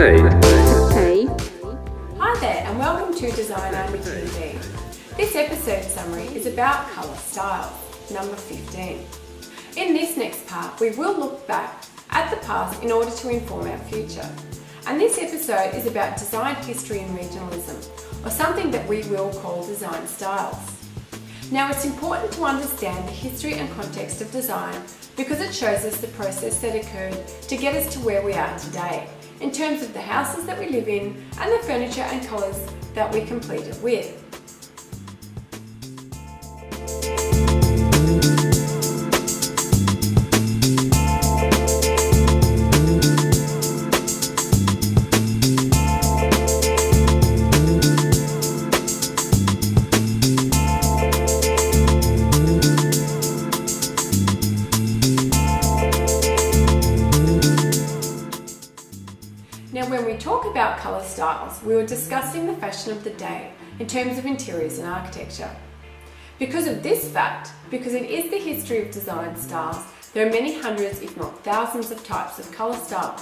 Hey. Hi there and welcome to Design Army TV. This episode summary is about colour styles, number 15. In this next part we will look back at the past in order to inform our future. And this episode is about design history and regionalism, or something that we will call design styles. Now it's important to understand the history and context of design because it shows us the process that occurred to get us to where we are today, in terms of the houses that we live in and the furniture and colours that we complete it with. Now when we talk about colour styles, we were discussing the fashion of the day in terms of interiors and architecture. Because of this fact, because it is the history of design styles, there are many hundreds if not thousands of types of colour styles,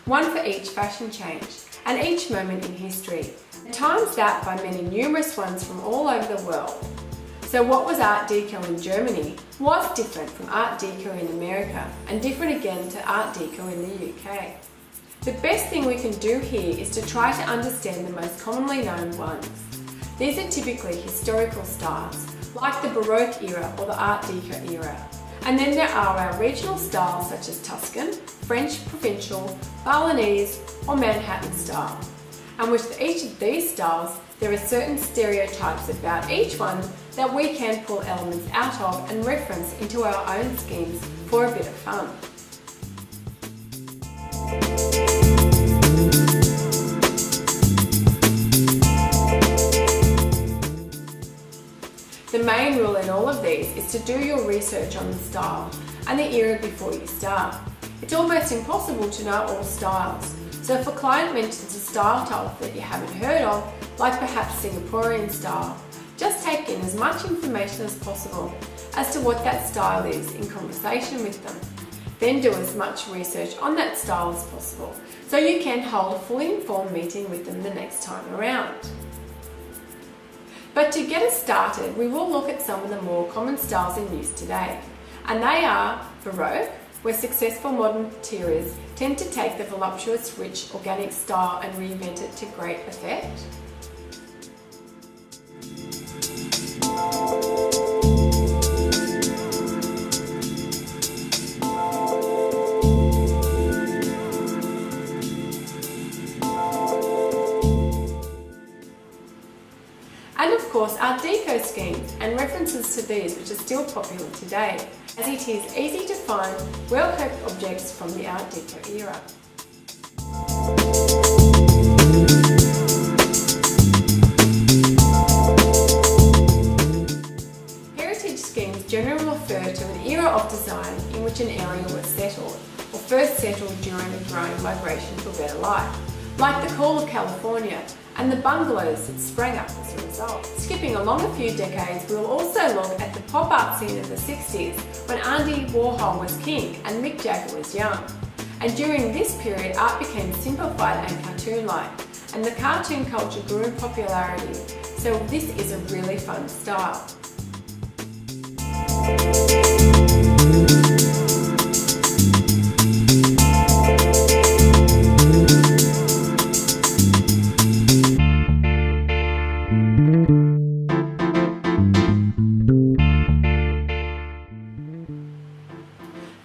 one for each fashion change and each moment in history, times that by many numerous ones from all over the world. So what was Art Deco in Germany was different from Art Deco in America and different again to Art Deco in the UK. The best thing we can do here is to try to understand the most commonly known ones. These are typically historical styles, like the Baroque era or the Art Deco era. And then there are our regional styles such as Tuscan, French Provincial, Balinese or Manhattan style. And with each of these styles, there are certain stereotypes about each one that we can pull elements out of and reference into our own schemes for a bit of fun. The main rule in all of these is to do your research on the style and the era before you start. It's almost impossible to know all styles, so if a client mentions a style type that you haven't heard of, like perhaps Singaporean style, just take in as much information as possible as to what that style is in conversation with them. Then do as much research on that style as possible so you can hold a fully informed meeting with them the next time around. But to get us started, we will look at some of the more common styles in use today. And they are Baroque, where successful modern interiors tend to take the voluptuous, rich, organic style and reinvent it to great effect. And of course Art Deco schemes and references to these which are still popular today, as it is easy to find well-kept objects from the Art Deco era. Heritage schemes generally refer to an era of design in which an area was settled, or first settled during a growing migration to a better life, like the Call of California and the bungalows that sprang up as a result. Skipping along a few decades, we'll also look at the pop art scene of the 60s when Andy Warhol was king and Mick Jagger was young. And during this period, art became simplified and cartoon-like, and the cartoon culture grew in popularity, so this is a really fun style.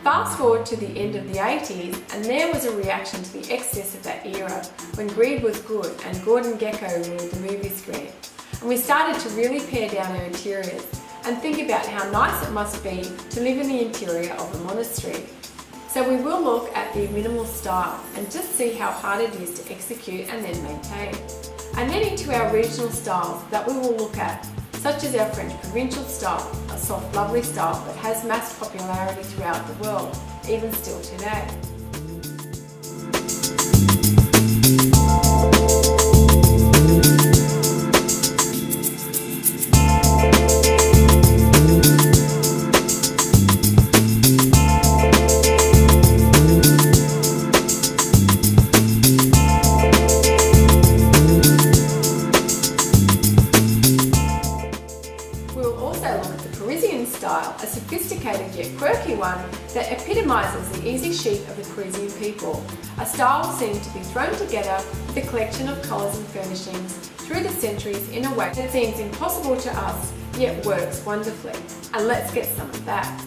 Fast forward to the end of the 80s and there was a reaction to the excess of that era when greed was good and Gordon Gekko ruled the movie screen. And we started to really pare down our interiors and think about how nice it must be to live in the interior of a monastery. So we will look at the minimal style and just see how hard it is to execute and then maintain. And then into our regional styles that we will look at, such as our French Provincial style, a soft, lovely style that has mass popularity throughout the world, even still today. epitomises the easy chic of the Parisian people, a style seemed to be thrown together with a collection of colours and furnishings through the centuries in a way that seems impossible to us, yet works wonderfully. And let's get some of that.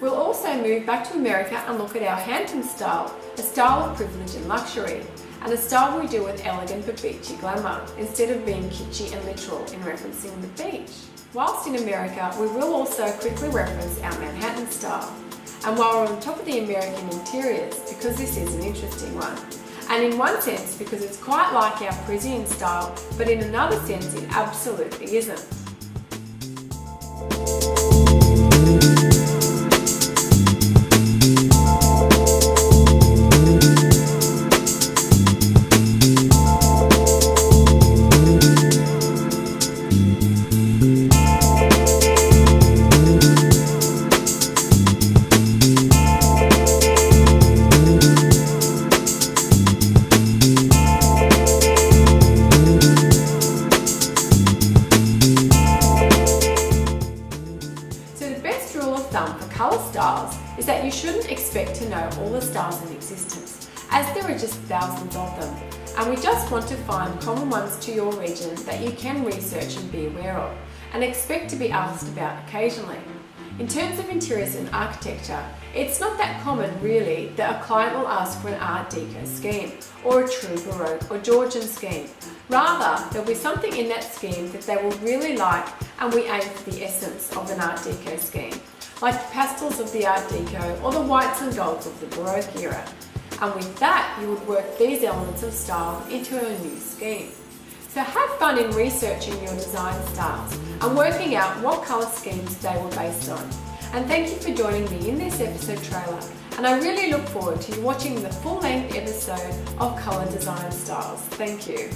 We'll also move back to America and look at our Hampton style, a style of privilege and luxury, and a style we do with elegant but beachy glamour, instead of being kitschy and literal in referencing the beach. Whilst in America, we will also quickly reference our Manhattan style. And while we're on top of the American interiors, because this is an interesting one, and in one sense because it's quite like our Parisian style, but in another sense it absolutely isn't. For colour styles is that you shouldn't expect to know all the styles in existence, as there are just thousands of them, and we just want to find common ones to your region that you can research and be aware of, and expect to be asked about occasionally. In terms of interiors and architecture, it's not that common really that a client will ask for an Art Deco scheme, or a true Baroque or Georgian scheme. Rather, there'll be something in that scheme that they will really like, and we aim for the essence of an Art Deco scheme, like the pastels of the Art Deco or the whites and golds of the Baroque era. And with that, you would work these elements of style into a new scheme. So have fun in researching your design styles and working out what colour schemes they were based on. And thank you for joining me in this episode trailer, and I really look forward to you watching the full-length episode of Colour Design Styles. Thank you.